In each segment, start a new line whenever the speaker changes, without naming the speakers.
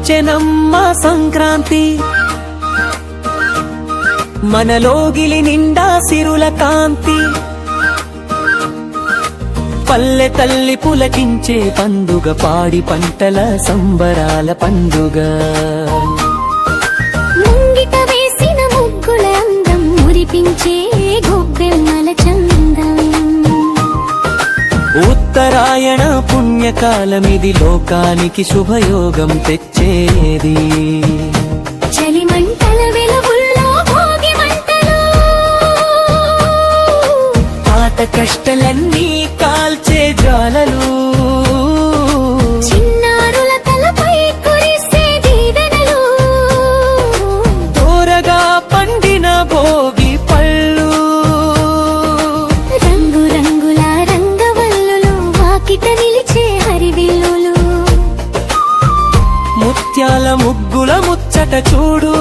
వచ్చెనమ్మ సంక్రాంతి, మనలోగిలి నిండా సిరుల కాంతి. పల్లె తల్లి పులకించే పండుగ, పాడి పంటల సంబరాల పండుగ.
ముంగిట వేసిన ముగ్గుల అందం, మురిపించే గొబ్బెమ్మల చందం.
ఉత్తరాయణ పుణ్యకాలమిది, లోకానికి శుభయోగం తెచ్చేది.
చలిమంటల వెలుగుల్లో భోగి మంటలు,
పాత కష్టలన్నీ కాల్చే జ్వాలలు.
చిన్నారుల తలపై కురిసే దీవెనలు,
తోరగా పండిన భోగి పళ్ళు.
రంగు రంగుల రంగవల్లులు, వాకిట నిలిచే హరివిల్లులు.
ముత్యాల ముగ్గుల ముచ్చట చూడు,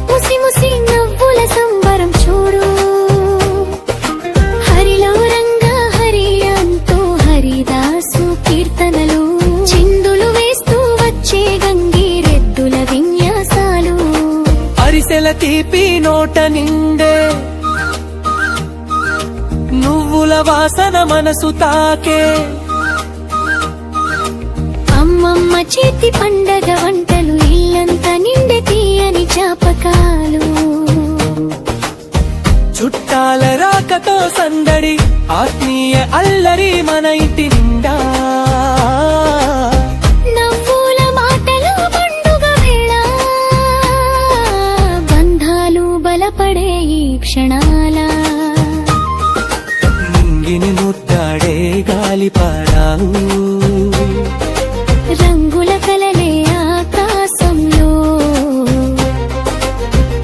ముసి ముసి నవ్వుల సంబరం చూడు. హరిలో రంగా హరి అంటూ హరిదాసు కీర్తనలు, చిందులు వేస్తూ వచ్చే గంగిరెద్దుల విన్యాసాలు.
అరిసెల తీపి నోట నిండే, నువ్వుల వాసన మనసు తాకే.
అమ్మమ్మ చేతి పండగ వంటలు, ఇల్లంతా నిండే తీయని జ్ఞాపకాలు.
చుట్టాల రాకతో సందడి, ఆత్మీయ అల్లరి మన ఇంటి నిండా.
నవ్వుల మాటలు పండుగ వేళ, బంధాలు బలపడే ఈ క్షణాల.
నింగిని ముద్దాడే గాలిపాడావు,
రంగుల కలలే ఆకాశంలో.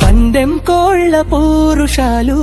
పందెం కోళ్ళ పౌరుషాలు.